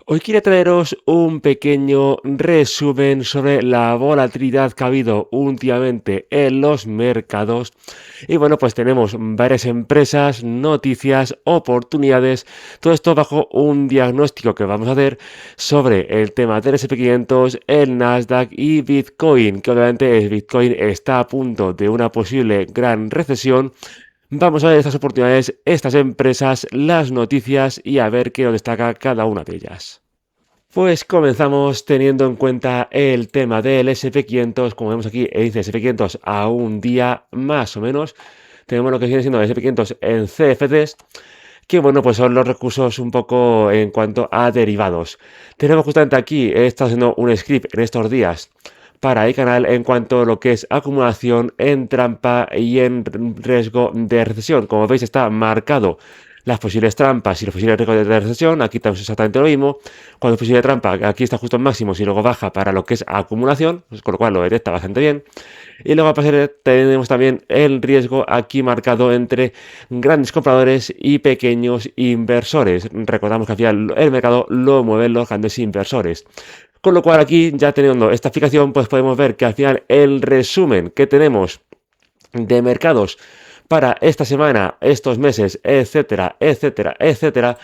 Hoy quiero traeros un pequeño resumen sobre la volatilidad que ha habido últimamente en los mercados. Y bueno, pues tenemos varias empresas, noticias, oportunidades, todo esto bajo un diagnóstico que vamos a hacer sobre el tema del S&P 500, el Nasdaq y Bitcoin, que obviamente el Bitcoin está a punto de una posible gran recesión. Vamos a ver estas oportunidades, estas empresas, las noticias y a ver qué nos destaca cada una de ellas. Pues comenzamos teniendo en cuenta el tema del SP 500, como vemos aquí, dice SP 500 a un día más o menos. Tenemos lo que viene siendo el SP 500 en CFDs, que bueno, pues son los recursos un poco en cuanto a derivados. Tenemos justamente aquí, he estado haciendo un script en estos días para el canal en cuanto a lo que es acumulación en trampa y en riesgo de recesión. Como veis está marcado las posibles trampas y los posibles riesgos de recesión. Aquí tenemos exactamente lo mismo. Cuando es posible trampa, aquí está justo en máximos y luego baja para lo que es acumulación, pues con lo cual lo detecta bastante bien. Y luego a pasar tenemos también el riesgo aquí marcado entre grandes compradores y pequeños inversores. Recordamos que al final el mercado lo mueven los grandes inversores. Con lo cual aquí, ya teniendo esta explicación, pues podemos ver que al final el resumen que tenemos de mercados para esta semana, estos meses, etcétera, etcétera, etcétera,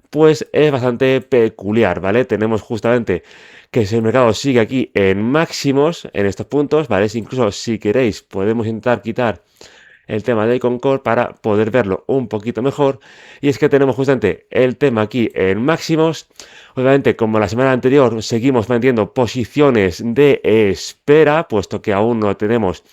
pues es bastante peculiar, ¿vale? Tenemos justamente que si el mercado sigue aquí en máximos, en estos puntos, ¿vale? Incluso si queréis podemos intentar quitar el tema de Concord para poder verlo un poquito mejor. Y es que tenemos justamente el tema aquí en máximos. Obviamente, como la semana anterior, seguimos manteniendo posiciones de espera, puesto que aún no tenemos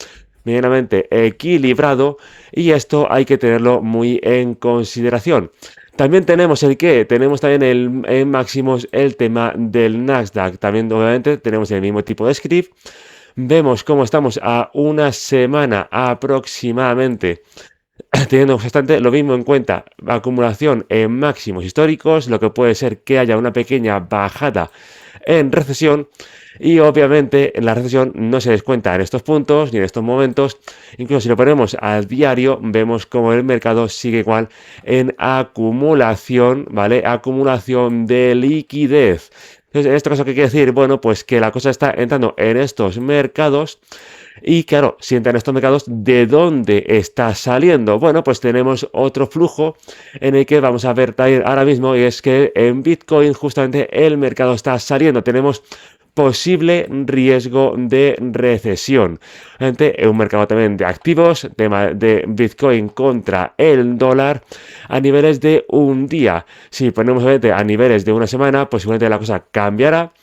medianamente equilibrado, y esto hay que tenerlo muy en consideración. También tenemos tenemos también en máximos el tema del Nasdaq. También obviamente tenemos el mismo tipo de script. Vemos cómo estamos a una semana aproximadamente teniendo bastante lo mismo en cuenta, acumulación en máximos históricos, lo que puede ser que haya una pequeña bajada en recesión. Y obviamente la recesión no se descuenta en estos puntos ni en estos momentos. Incluso si lo ponemos al diario, vemos como el mercado sigue igual en acumulación, ¿vale? Acumulación de liquidez. Entonces, ¿en este caso qué quiere decir? Bueno, pues que la cosa está entrando en estos mercados. Y claro, si entran estos mercados, ¿de dónde está saliendo? Bueno, pues tenemos otro flujo en el que vamos a ver ahora mismo, y es que en Bitcoin justamente el mercado está saliendo. Tenemos posible riesgo de recesión. En un mercado también de activos, tema de Bitcoin contra el dólar a niveles de un día. Si ponemos a niveles de una semana, pues seguramente la cosa cambiará.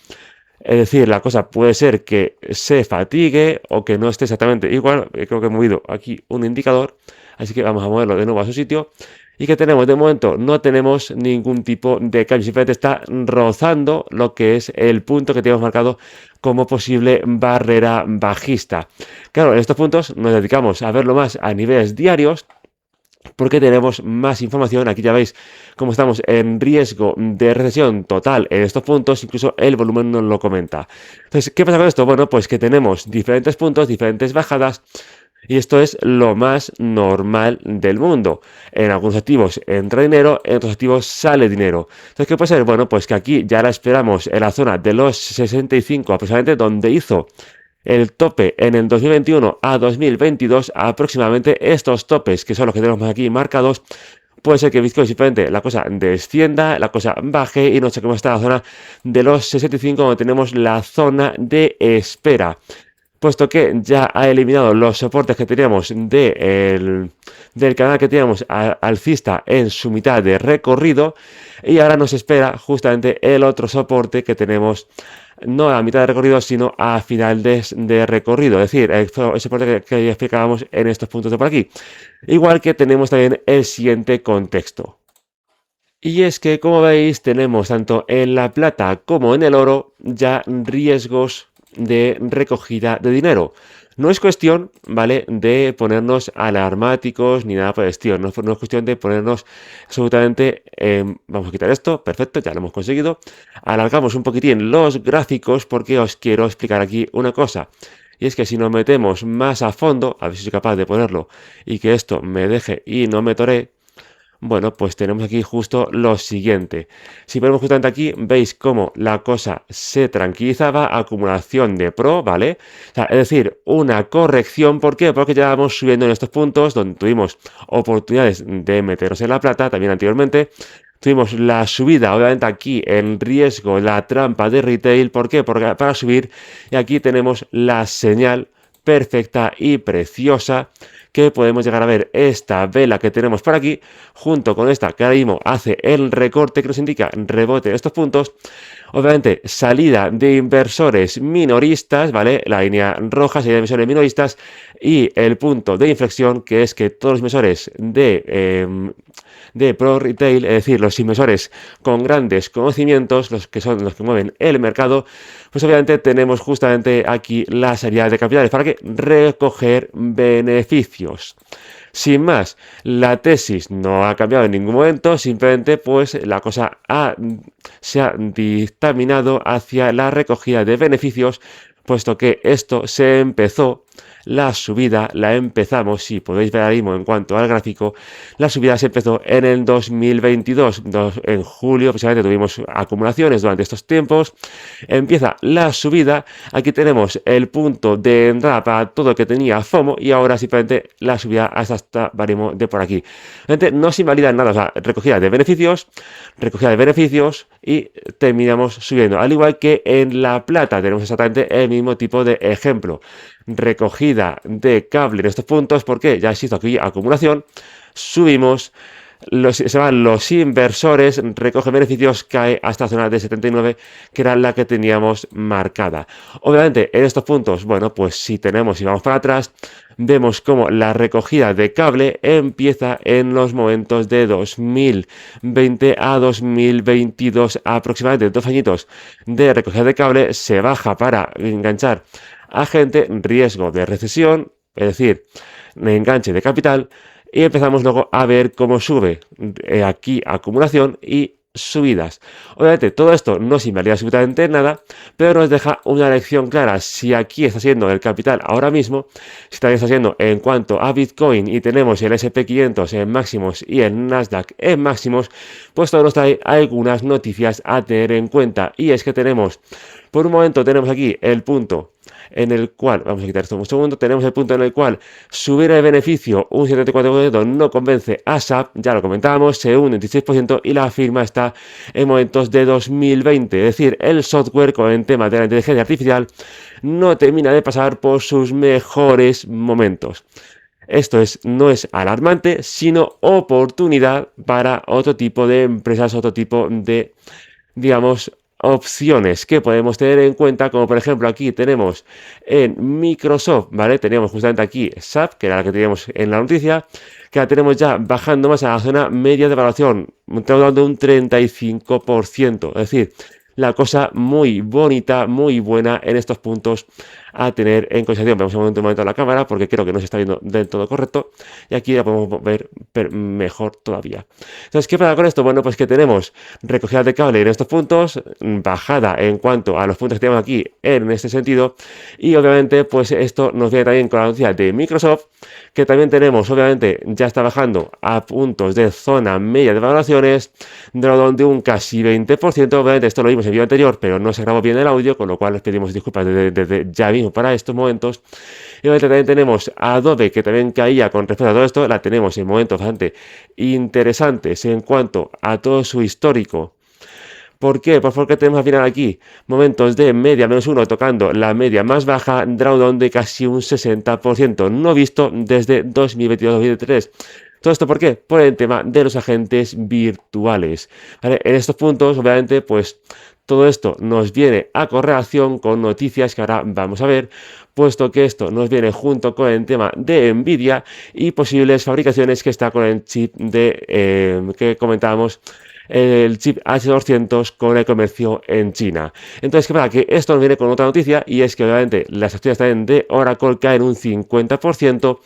Es decir, la cosa puede ser que se fatigue o que no esté exactamente igual. Creo que he movido aquí un indicador, así que vamos a moverlo de nuevo a su sitio. Y que tenemos de momento, no tenemos ningún tipo de cambio, simplemente está rozando lo que es el punto que tenemos marcado como posible barrera bajista. Claro, en estos puntos nos dedicamos a verlo más a niveles diarios, porque tenemos más información. Aquí ya veis cómo estamos en riesgo de recesión total en estos puntos, incluso el volumen nos lo comenta. Entonces, ¿qué pasa con esto? Bueno, pues que tenemos diferentes puntos, diferentes bajadas, y esto es lo más normal del mundo. En algunos activos entra dinero, en otros activos sale dinero. Entonces, ¿qué puede ser? Bueno, pues que aquí ya la esperamos en la zona de los 65 aproximadamente, donde hizo el tope en el 2021 a 2022, aproximadamente estos topes, que son los que tenemos aquí marcados, puede ser que Bitcoin simplemente la cosa descienda, la cosa baje y nos chequemos hasta la zona de los 65, donde tenemos la zona de espera. Puesto que ya ha eliminado los soportes que teníamos del canal que teníamos alcista en su mitad de recorrido, y ahora nos espera justamente el otro soporte que tenemos no a mitad de recorrido, sino a final de recorrido, es decir, el soporte que explicábamos en estos puntos de por aquí. Igual que tenemos también el siguiente contexto. Y es que, como veis, tenemos tanto en la plata como en el oro ya riesgos de recogida de dinero. No es cuestión, ¿vale?, de ponernos alarmáticos ni nada por el estilo. No es cuestión de ponernos absolutamente... vamos a quitar esto, perfecto, ya lo hemos conseguido. Alargamos un poquitín los gráficos porque os quiero explicar aquí una cosa. Y es que si nos metemos más a fondo, a ver si soy capaz de ponerlo y que esto me deje y no me toree. bueno, pues tenemos aquí justo lo siguiente. Si ponemos justamente aquí, veis cómo la cosa se tranquilizaba, acumulación de pro, ¿vale? O sea, es decir, una corrección, ¿por qué? Porque ya vamos subiendo en estos puntos donde tuvimos oportunidades de meternos en la plata, también anteriormente. Tuvimos la subida, obviamente aquí en riesgo, la trampa de retail, ¿por qué? Porque para subir, y aquí tenemos la señal perfecta y preciosa que podemos llegar a ver esta vela que tenemos por aquí, junto con esta que ahora mismo hace el recorte que nos indica rebote de estos puntos. Obviamente, salida de inversores minoristas, ¿vale? La línea roja, salida de inversores minoristas, y el punto de inflexión, que es que todos los inversores de Pro Retail, es decir, los inversores con grandes conocimientos, los que son los que mueven el mercado, pues obviamente tenemos justamente aquí la salida de capitales para que recoger beneficios. Sin más, la tesis no ha cambiado en ningún momento, simplemente pues la cosa se ha dictaminado hacia la recogida de beneficios, puesto que esto se empezó, la subida la empezamos, si podéis ver ahora mismo en cuanto al gráfico, la subida se empezó en el 2022, en julio precisamente tuvimos acumulaciones durante estos tiempos, empieza la subida, aquí tenemos el punto de entrada para todo lo que tenía FOMO y ahora simplemente la subida hasta esta baremo de por aquí. Realmente no se invalida nada, o sea, recogida de beneficios y terminamos subiendo, al igual que en la plata tenemos exactamente el mismo tipo de ejemplo. Recogida de cable en estos puntos porque ya existe aquí acumulación, subimos, se van los inversores, recoge beneficios, cae hasta la zona de 79, que era la que teníamos marcada. Obviamente, en estos puntos, bueno, pues si vamos para atrás, vemos como la recogida de cable empieza en los momentos de 2020 a 2022, aproximadamente 2 añitos de recogida de cable, se baja para enganchar a gente, riesgo de recesión, es decir, enganche de capital, y empezamos luego a ver cómo sube aquí acumulación y subidas. Obviamente todo esto no se invalida absolutamente nada, pero nos deja una lección clara. Si aquí está siendo el capital ahora mismo, si también está siendo en cuanto a Bitcoin y tenemos el SP500 en máximos y el Nasdaq en máximos, pues todo nos trae algunas noticias a tener en cuenta. Y es que por un momento tenemos aquí el punto en el cual, vamos a quitar esto un segundo, tenemos el punto en el cual subir el beneficio un 74% no convence a SAP, ya lo comentábamos, se hunde un 16% y la firma está en momentos de 2020, es decir, el software con el tema de la inteligencia artificial no termina de pasar por sus mejores momentos. Esto no es alarmante, sino oportunidad para otro tipo de empresas, otro tipo de, digamos, opciones que podemos tener en cuenta, como por ejemplo aquí tenemos en Microsoft, ¿vale? Teníamos justamente aquí SAP, que era la que teníamos en la noticia, que la tenemos ya bajando más a la zona media de evaluación, estamos hablando de un 35%, es decir, la cosa muy bonita, muy buena en estos puntos a tener en consideración. Vamos a un momento la cámara porque creo que no se está viendo del todo correcto y aquí la podemos ver mejor todavía. Entonces, ¿qué pasa con esto? Bueno, pues que tenemos recogida de cable en estos puntos, bajada en cuanto a los puntos que tenemos aquí en este sentido y obviamente pues esto nos viene también con la noticia de Microsoft, que también tenemos, obviamente, ya está bajando a puntos de zona media de valoraciones, de un casi 20%, obviamente esto lo vimos en el vídeo anterior, pero no se grabó bien el audio, con lo cual les pedimos disculpas desde ya mismo para estos momentos. Y obviamente también tenemos Adobe, que también caía con respecto a todo esto, la tenemos en momentos bastante interesantes en cuanto a todo su histórico. ¿Por qué? Pues porque tenemos al final aquí momentos de media -1 tocando la media más baja, drawdown de casi un 60%, no visto desde 2022-2023. ¿Todo esto por qué? Por el tema de los agentes virtuales. ¿Vale? En estos puntos, obviamente, pues todo esto nos viene a correlación con noticias que ahora vamos a ver, puesto que esto nos viene junto con el tema de Nvidia y posibles fabricaciones que está con el chip que comentábamos, el chip H200 con el comercio en China. Entonces, ¿qué pasa? Que esto nos viene con otra noticia y es que obviamente las acciones también de Oracle caen un 50%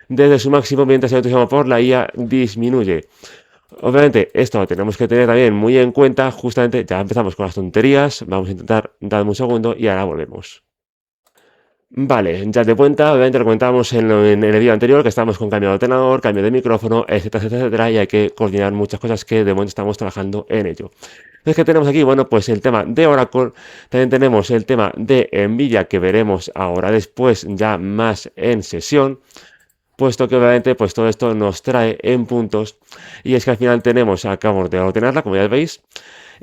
desde su máximo mientras el entusiasmo por la IA disminuye. Obviamente esto lo tenemos que tener también muy en cuenta, justamente ya empezamos con las tonterías, vamos a intentar darme un segundo y ahora volvemos. Vale, ya de cuenta, obviamente lo comentábamos en el vídeo anterior, que estamos con cambio de ordenador, cambio de micrófono, etcétera, etcétera, etcétera, y hay que coordinar muchas cosas que de momento estamos trabajando en ello. Entonces, ¿qué tenemos aquí? Bueno, pues el tema de Oracle, también tenemos el tema de Nvidia, que veremos ahora después, ya más en sesión, puesto que obviamente pues todo esto nos trae en puntos, y es que al final tenemos, acabamos de ordenarla, como ya veis,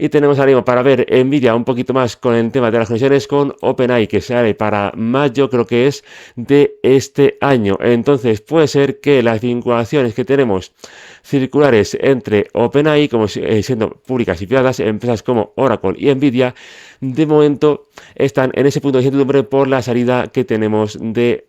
y tenemos ahora mismo para ver Nvidia un poquito más con el tema de las conexiones con OpenAI, que sale para mayo, creo que es de este año. Entonces puede ser que las vinculaciones que tenemos circulares entre OpenAI, como siendo públicas y privadas, empresas como Oracle y Nvidia, de momento están en ese punto de incertidumbre por la salida que tenemos de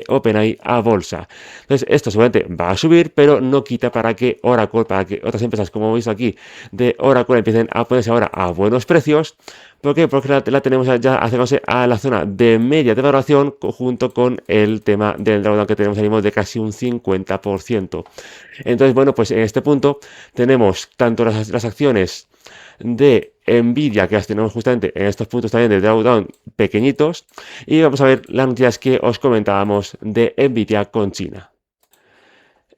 OpenAI a bolsa. Entonces, esto seguramente va a subir, pero no quita para que Oracle, para que otras empresas, como veis aquí, de Oracle empiecen a ponerse ahora a buenos precios. ¿Por qué? Porque la tenemos ya acercándose a la zona de media de valoración junto con el tema del drawdown que tenemos ahora mismo de casi un 50%. Entonces, bueno, pues en este punto tenemos tanto las acciones de Nvidia, que las tenemos justamente en estos puntos también de drawdown pequeñitos, y vamos a ver las noticias que os comentábamos de Nvidia con China.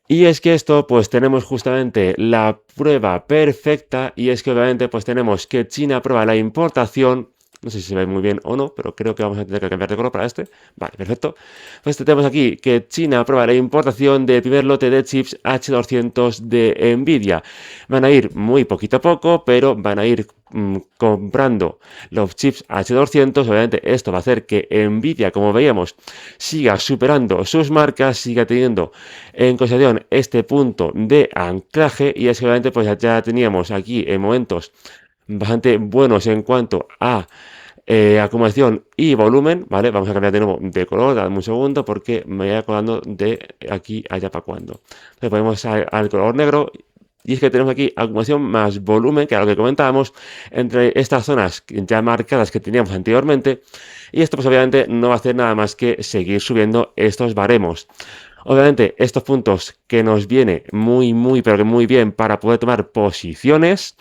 Y es que esto, pues tenemos justamente la prueba perfecta, y es que obviamente pues tenemos que China aprueba la importación. No sé si se ve muy bien o no, pero creo que vamos a tener que cambiar de color para este. Vale, perfecto. Pues tenemos aquí que China aprueba la importación del primer lote de chips H200 de Nvidia. Van a ir muy poquito a poco, pero van a ir comprando los chips H200. Obviamente esto va a hacer que Nvidia, como veíamos, siga superando sus marcas, siga teniendo en consideración este punto de anclaje, y es que obviamente pues ya teníamos aquí en momentos bastante buenos en cuanto a acumulación y volumen, ¿vale? Vamos a cambiar de nuevo de color, dame un segundo porque me voy acordando de aquí allá para cuando. Entonces ponemos al color negro, y es que tenemos aquí acumulación más volumen, que era lo que comentábamos, entre estas zonas ya marcadas que teníamos anteriormente, y esto pues obviamente no va a hacer nada más que seguir subiendo estos baremos. Obviamente, estos puntos que nos viene muy, pero que muy bien para poder tomar posiciones,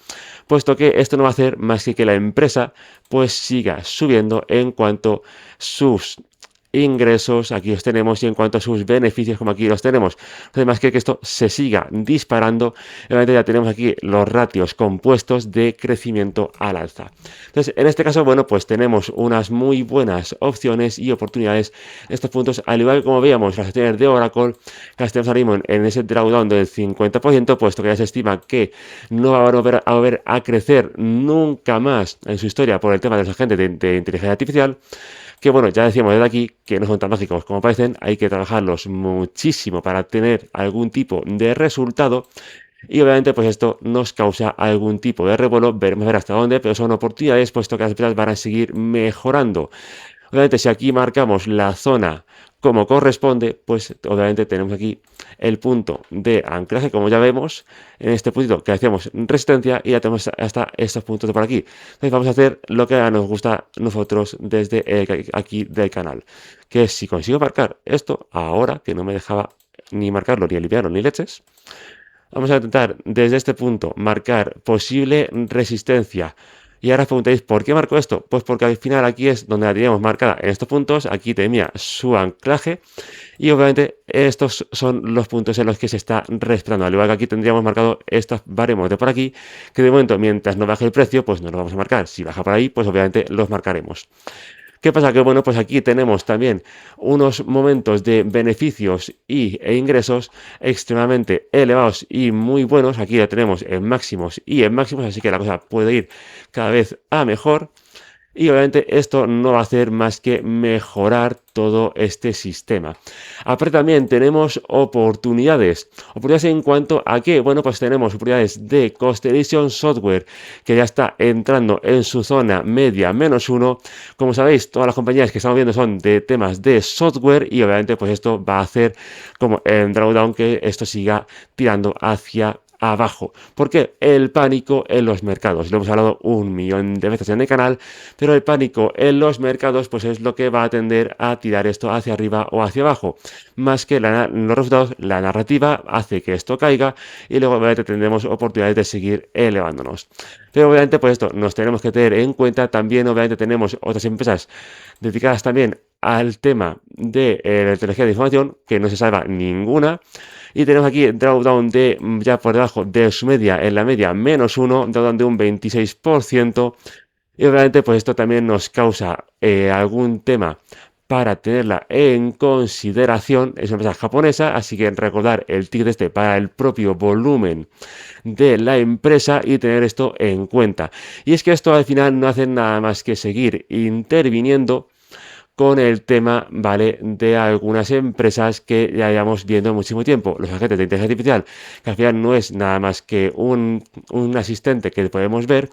puesto que esto no va a hacer más que la empresa pues siga subiendo en cuanto sus ingresos, aquí los tenemos, y en cuanto a sus beneficios, como aquí los tenemos. Además que esto se siga disparando, obviamente ya tenemos aquí los ratios compuestos de crecimiento al alza. Entonces, en este caso, bueno, pues tenemos unas muy buenas opciones y oportunidades en estos puntos, al igual que como veíamos las acciones de Oracle, que las tenemos ahora mismo en ese drawdown del 50%, puesto que ya se estima que no va a volver a crecer nunca más en su historia por el tema de los agentes de inteligencia artificial. Que bueno, ya decíamos desde aquí que no son tan mágicos como parecen, hay que trabajarlos muchísimo para tener algún tipo de resultado, y obviamente pues esto nos causa algún tipo de revuelo, veremos ver hasta dónde, pero son oportunidades puesto que las empresas van a seguir mejorando. Obviamente, si aquí marcamos la zona como corresponde, pues obviamente tenemos aquí el punto de anclaje, como ya vemos, en este puntito que hacemos resistencia, y ya tenemos hasta estos puntos de por aquí. Entonces vamos a hacer lo que nos gusta a nosotros desde aquí del canal, que es si consigo marcar esto, ahora que no me dejaba ni marcarlo, ni aliviarlo, ni leches, vamos a intentar desde este punto marcar posible resistencia. Y ahora os preguntáis, ¿por qué marco esto? Pues porque al final aquí es donde la teníamos marcada en estos puntos, aquí tenía su anclaje, y obviamente estos son los puntos en los que se está respetando. Al igual que aquí tendríamos marcado estos baremos de por aquí, que de momento mientras no baje el precio, pues no los vamos a marcar. Si baja por ahí, pues obviamente los marcaremos. ¿Qué pasa? Que bueno, pues aquí tenemos también unos momentos de beneficios e ingresos extremadamente elevados y muy buenos. Aquí ya tenemos en máximos y en máximos, así que la cosa puede ir cada vez a mejor. Y obviamente esto no va a hacer más que mejorar todo este sistema. Aparte también tenemos oportunidades. Oportunidades en cuanto a qué? Bueno, pues tenemos oportunidades de Constellation Software, que ya está entrando en su zona media -1. Como sabéis, todas las compañías que estamos viendo son de temas de software, y obviamente pues esto va a hacer como en drawdown que esto siga tirando hacia abajo. ¿Por qué? El pánico en los mercados. Lo hemos hablado 1.000.000 de veces en el canal, pero el pánico en los mercados pues es lo que va a tender a tirar esto hacia arriba o hacia abajo. Más que los resultados, la narrativa hace que esto caiga, y luego obviamente tendremos oportunidades de seguir elevándonos. Pero obviamente pues esto nos tenemos que tener en cuenta. También obviamente tenemos otras empresas dedicadas también al tema de la tecnología de información, que no se salva ninguna. Y tenemos aquí drawdown de ya por debajo de su media, en la media -1, drawdown de un 26%. Y obviamente pues esto también nos causa algún tema para tenerla en consideración. Es una empresa japonesa, así que recordar el ticket este para el propio volumen de la empresa y tener esto en cuenta. Y es que esto al final no hace nada más que seguir interviniendo con el tema, ¿vale? De algunas empresas que ya llevamos viendo muchísimo tiempo. Los agentes de inteligencia artificial, que al final no es nada más que un asistente que podemos ver,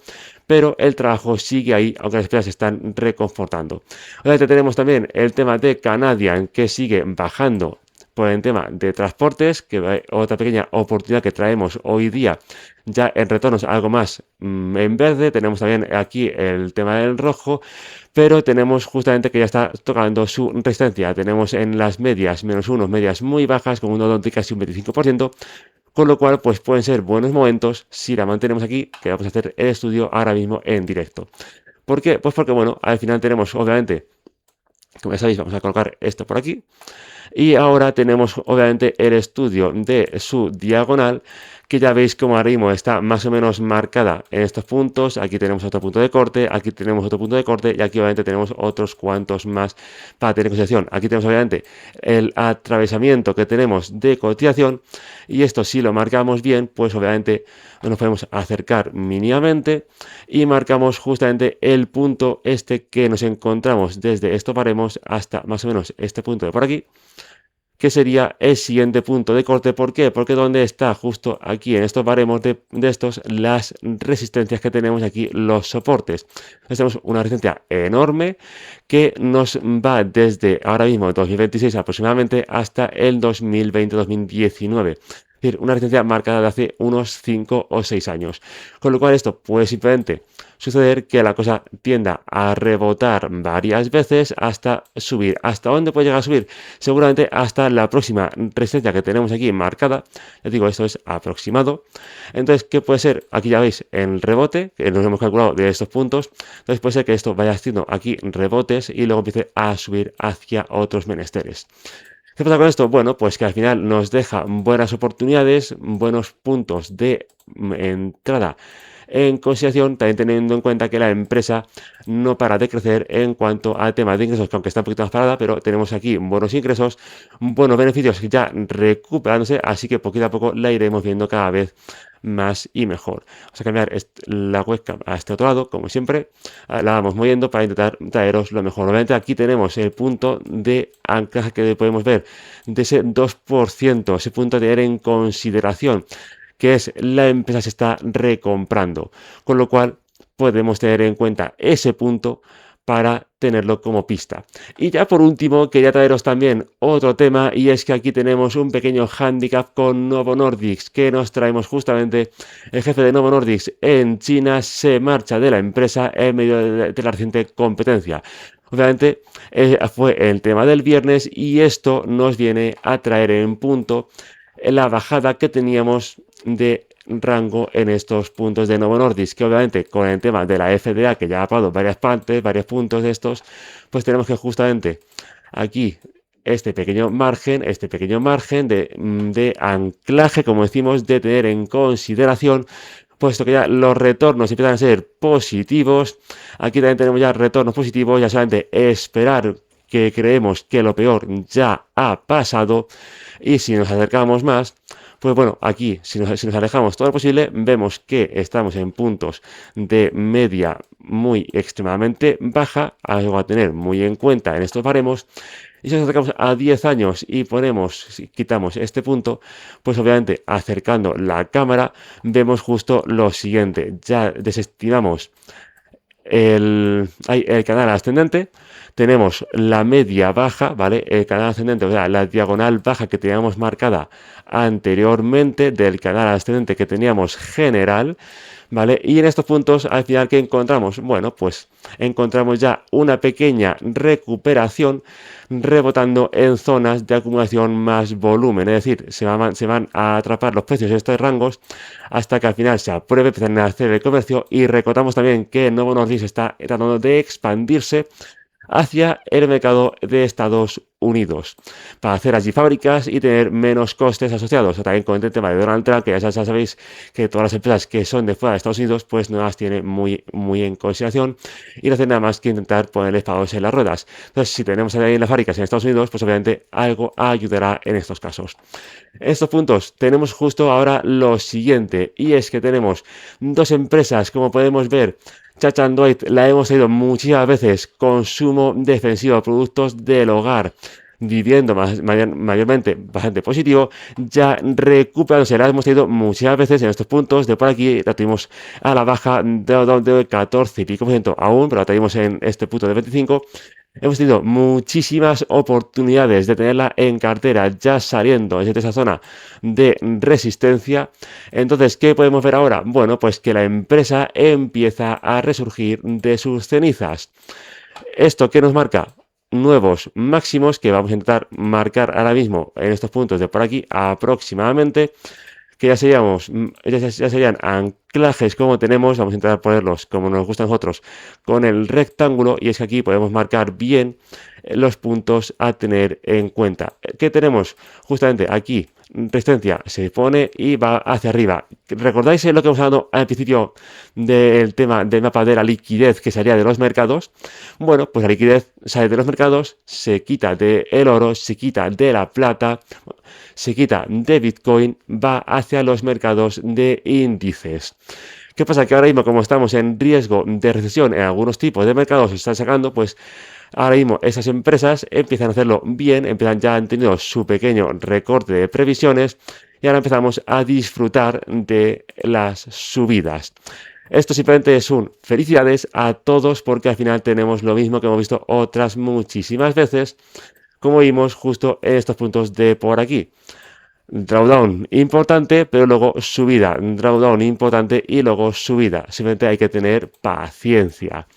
pero el trabajo sigue ahí, aunque las empresas se están reconfortando. Obviamente tenemos también el tema de Canadian, que sigue bajando por el tema de transportes, que otra pequeña oportunidad que traemos hoy día, ya en retornos algo más en verde. Tenemos también aquí el tema del rojo, pero tenemos justamente que ya está tocando su resistencia. Tenemos en las medias -1, medias muy bajas, con un nodo de casi un 25%, con lo cual pues pueden ser buenos momentos si la mantenemos aquí, que vamos a hacer el estudio ahora mismo en directo. ¿Por qué? Pues porque bueno, al final tenemos obviamente, como ya sabéis, vamos a colocar esto por aquí. Y ahora tenemos obviamente el estudio de su diagonal, que ya veis como ahora mismo está más o menos marcada en estos puntos. Aquí tenemos otro punto de corte, aquí tenemos otro punto de corte y aquí obviamente tenemos otros cuantos más para tener en consideración. Aquí tenemos obviamente el atravesamiento que tenemos de cotización, y esto si lo marcamos bien, pues obviamente nos podemos acercar mínimamente y marcamos justamente el punto este que nos encontramos desde estos baremos hasta más o menos este punto de por aquí, que sería el siguiente punto de corte. ¿Por qué? Porque donde está justo aquí en estos baremos de estos, las resistencias que tenemos aquí, los soportes. Entonces tenemos una resistencia enorme que nos va desde ahora mismo 2026 aproximadamente hasta el 2020-2019. Es decir, una resistencia marcada de hace unos 5 o 6 años. Con lo cual esto puede simplemente suceder que la cosa tienda a rebotar varias veces hasta subir. ¿Hasta dónde puede llegar a subir? Seguramente hasta la próxima resistencia que tenemos aquí marcada. Les digo, esto es aproximado. Entonces, ¿qué puede ser? Aquí ya veis el rebote, que nos hemos calculado de estos puntos. Entonces puede ser que esto vaya haciendo aquí rebotes y luego empiece a subir hacia otros menesteres. ¿Qué pasa con esto? Bueno, pues que al final nos deja buenas oportunidades, buenos puntos de entrada en consideración, también teniendo en cuenta que la empresa no para de crecer en cuanto a temas de ingresos, que aunque está un poquito más parada, pero tenemos aquí buenos ingresos, buenos beneficios ya recuperándose, así que poquito a poco la iremos viendo cada vez más y mejor. Vamos a cambiar la webcam a este otro lado, como siempre, la vamos moviendo para intentar traeros lo mejor. Obviamente aquí tenemos el punto de anclaje que podemos ver de ese 2%, ese punto a tener en consideración, que es la empresa se está recomprando, con lo cual podemos tener en cuenta ese punto para tenerlo como pista. Y ya por último quería traeros también otro tema, y es que aquí tenemos un pequeño handicap con Novo Nordisk, que nos traemos justamente el jefe de Novo Nordisk en China se marcha de la empresa en medio de la reciente competencia. Obviamente fue el tema del viernes y esto nos viene a traer en punto la bajada que teníamos de rango en estos puntos de Novo Nordisk, que obviamente con el tema de la FDA, que ya ha pagado varias partes, varios puntos de estos, pues tenemos que justamente aquí este pequeño margen de anclaje, como decimos, de tener en consideración, puesto que ya los retornos empiezan a ser positivos. Aquí también tenemos ya retornos positivos, ya solamente esperar que creemos que lo peor ya ha pasado, y si nos acercamos más, pues bueno, aquí si nos alejamos todo lo posible, vemos que estamos en puntos de media muy extremadamente baja, algo a tener muy en cuenta en estos baremos. Y si nos acercamos a 10 años y quitamos este punto, pues obviamente acercando la cámara vemos justo lo siguiente. Ya desestimamos el canal ascendente, tenemos la media baja, ¿vale? El canal ascendente, o sea, la diagonal baja que teníamos marcada anteriormente del canal ascendente que teníamos general, ¿vale? Y en estos puntos, al final, ¿qué encontramos? Bueno, pues encontramos ya una pequeña recuperación rebotando en zonas de acumulación más volumen, es decir, se van a atrapar los precios en estos rangos hasta que al final se apruebe, empiezan a hacer el comercio, y recordamos también que Novo Nordisk está tratando de expandirse hacia el mercado de Estados Unidos para hacer allí fábricas y tener menos costes asociados. O también con el tema de Donald Trump, que ya sabéis que todas las empresas que son de fuera de Estados Unidos pues no las tiene muy en consideración y no hacen nada más que intentar ponerles pagos en las ruedas. Entonces, si tenemos ahí en las fábricas en Estados Unidos, pues obviamente algo ayudará en estos casos. En estos puntos tenemos justo ahora lo siguiente, y es que tenemos dos empresas, como podemos ver. Chacha Android la hemos tenido muchísimas veces, consumo defensivo, productos del hogar, viviendo mayormente bastante positivo, ya recuperándose, la hemos tenido muchas veces en estos puntos, de por aquí la tuvimos a la baja de 14 y pico por ciento aún, pero la tenemos en este punto de 25. Hemos tenido muchísimas oportunidades de tenerla en cartera ya saliendo desde esa zona de resistencia. Entonces, ¿qué podemos ver ahora? Bueno, pues que la empresa empieza a resurgir de sus cenizas. ¿Esto qué nos marca? Nuevos máximos que vamos a intentar marcar ahora mismo en estos puntos de por aquí aproximadamente, que ya serían anclajes como tenemos, vamos a intentar ponerlos como nos gusta a nosotros con el rectángulo, y es que aquí podemos marcar bien los puntos a tener en cuenta. ¿Qué tenemos? Justamente aquí resistencia se pone y va hacia arriba. ¿Recordáis lo que hemos hablado al principio del tema del mapa de la liquidez que salía de los mercados? Bueno, pues la liquidez sale de los mercados, se quita del oro, se quita de la plata, se quita de Bitcoin, va hacia los mercados de índices. ¿Qué pasa? Que ahora mismo, como estamos en riesgo de recesión en algunos tipos de mercados, se están sacando, pues ahora mismo esas empresas empiezan a hacerlo bien, ya han tenido su pequeño recorte de previsiones y ahora empezamos a disfrutar de las subidas. Esto simplemente es un felicidades a todos, porque al final tenemos lo mismo que hemos visto otras muchísimas veces, como vimos justo en estos puntos de por aquí. Drawdown importante, pero luego subida. Drawdown importante y luego subida. Simplemente hay que tener paciencia.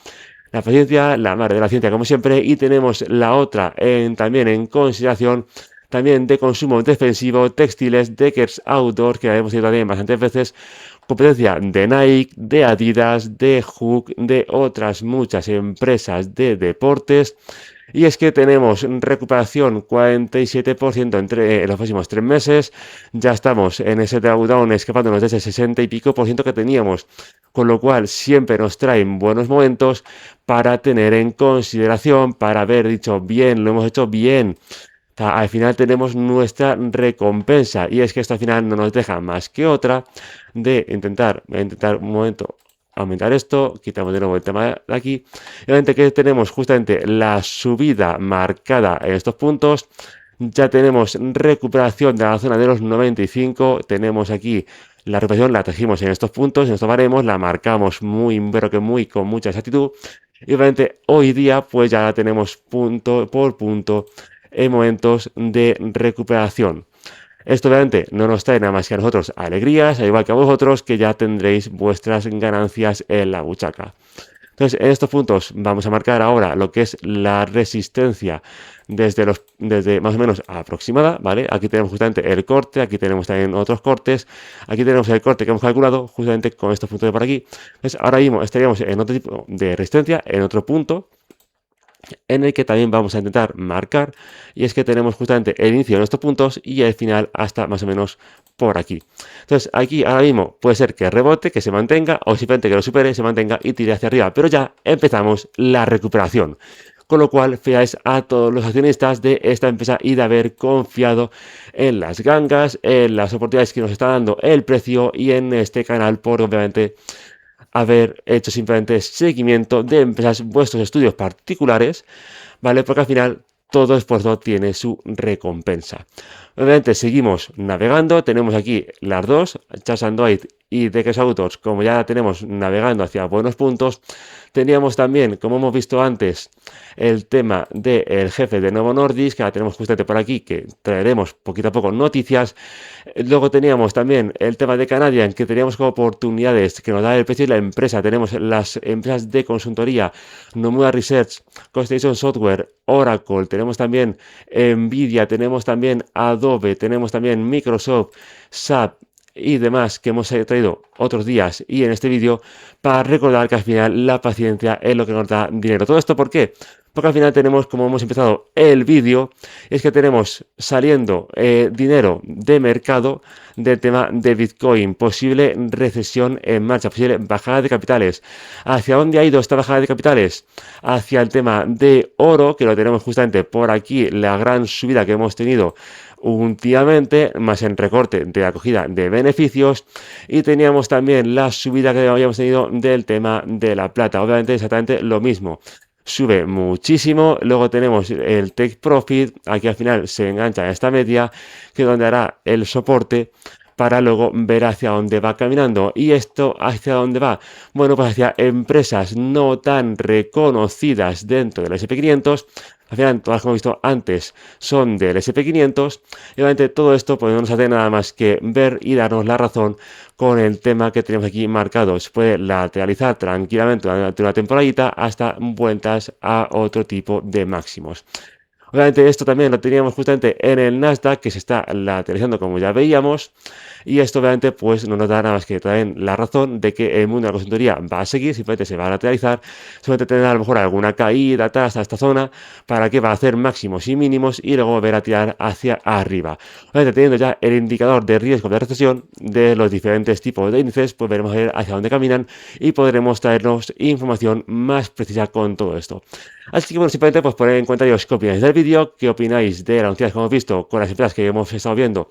La paciencia, la madre de la ciencia, como siempre. Y tenemos la otra también en consideración, también de consumo defensivo, textiles, Deckers Outdoor, que hemos tenido también bastantes veces. Competencia de Nike, de Adidas, de Hook, de otras muchas empresas de deportes. Y es que tenemos recuperación 47% entre los próximos 3 meses. Ya estamos en ese drawdown escapándonos de ese 60 y pico por ciento que teníamos. Con lo cual siempre nos traen buenos momentos para tener en consideración, para haber dicho bien, lo hemos hecho bien. Al final tenemos nuestra recompensa, y es que esto al final no nos deja más que otra de intentar un momento aumentar esto, quitamos de nuevo el tema de aquí, y obviamente que tenemos justamente la subida marcada en estos puntos. Ya tenemos recuperación de la zona de los 95, tenemos aquí la recuperación, la tejimos en estos puntos, en estos baremos, la marcamos pero que con mucha exactitud, y obviamente hoy día pues ya la tenemos punto por punto en momentos de recuperación. Esto obviamente no nos trae nada más que a nosotros alegrías, al igual que a vosotros, que ya tendréis vuestras ganancias en la buchaca. Entonces, en estos puntos vamos a marcar ahora lo que es la resistencia desde más o menos aproximada, ¿vale? Aquí tenemos justamente el corte, aquí tenemos también otros cortes, aquí tenemos el corte que hemos calculado justamente con estos puntos de por aquí. Entonces, ahora mismo estaríamos en otro tipo de resistencia, en otro punto, en el que también vamos a intentar marcar, y es que tenemos justamente el inicio de estos puntos y el final hasta más o menos por aquí. Entonces aquí ahora mismo puede ser que rebote, que se mantenga, o simplemente que lo supere, se mantenga y tire hacia arriba, pero ya empezamos la recuperación. Con lo cual, felicidades a todos los accionistas de esta empresa y de haber confiado en las gangas, en las oportunidades que nos está dando el precio y en este canal, por obviamente haber hecho simplemente seguimiento de empresas, vuestros estudios particulares, ¿vale? Porque al final todo esfuerzo tiene su recompensa. Obviamente seguimos navegando, tenemos aquí las dos, Charles Android y Deckers Outdoors, como ya tenemos navegando hacia buenos puntos. Teníamos también, como hemos visto antes, el tema del jefe de Novo Nordisk, que ahora tenemos justamente por aquí, que traeremos poquito a poco noticias. Luego teníamos también el tema de Canadian, que teníamos como oportunidades que nos da el precio y la empresa. Tenemos las empresas de consultoría, Nomura Research, Constellation Software, Oracle, tenemos también Nvidia, tenemos también Adobe, tenemos también Microsoft, SAP y demás que hemos traído otros días y en este vídeo, para recordar que al final la paciencia es lo que nos da dinero. ¿Todo esto por qué? porque al final tenemos, como hemos empezado el vídeo, es que tenemos saliendo dinero de mercado del tema de Bitcoin, posible recesión en marcha, posible bajada de capitales. ¿Hacia dónde ha ido esta bajada de capitales? Hacia el tema de oro, que lo tenemos justamente por aquí, la gran subida que hemos tenido últimamente, más en recorte de acogida de beneficios, y teníamos también la subida que habíamos tenido del tema de la plata, obviamente exactamente lo mismo. Sube muchísimo, luego tenemos el take profit, aquí al final se engancha a esta media, que es donde hará el soporte para luego ver hacia dónde va caminando. ¿Y esto hacia dónde va? Bueno, pues hacia empresas no tan reconocidas dentro del SP500. Al final, todas como hemos visto antes son del SP500. Y obviamente todo esto pues, no nos hace nada más que ver y darnos la razón con el tema que tenemos aquí marcado. Se puede lateralizar tranquilamente durante una temporadita hasta vueltas a otro tipo de máximos. Obviamente esto también lo teníamos justamente en el Nasdaq, que se está lateralizando como ya veíamos, y esto obviamente pues no nos da nada más que también la razón de que el mundo de la consultoría va a seguir, simplemente se va a lateralizar, simplemente tendrá a lo mejor alguna caída tal, hasta esta zona, para que va a hacer máximos y mínimos y luego volver a tirar hacia arriba. Obviamente teniendo ya el indicador de riesgo de recesión de los diferentes tipos de índices, pues veremos a ver hacia dónde caminan y podremos traernos información más precisa con todo esto. Así que bueno, simplemente pues poner en comentarios qué opináis del vídeo, qué opináis de las noticias que hemos visto con las empresas que hemos estado viendo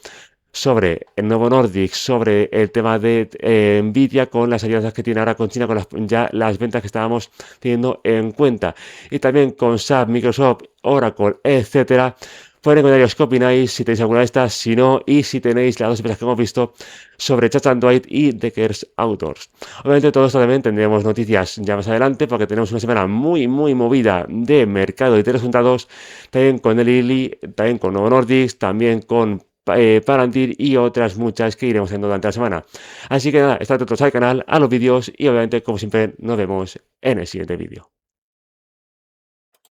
sobre el Novo Nordisk, sobre el tema de Nvidia con las alianzas que tiene ahora con China, con ya las ventas que estábamos teniendo en cuenta, y también con SAP, Microsoft, Oracle, etcétera. Poned en comentarios qué opináis, si tenéis alguna de estas, si no, y si tenéis las dos empresas que hemos visto sobre Chat Android y Deckers Outdoors. Obviamente todo esto también tendremos noticias ya más adelante porque tenemos una semana muy movida de mercado y de resultados, también con el Lilly, también con Novo Nordisk, también con Palantir y otras muchas que iremos haciendo durante la semana. Así que nada, estad atentos al canal, a los vídeos y obviamente como siempre nos vemos en el siguiente vídeo.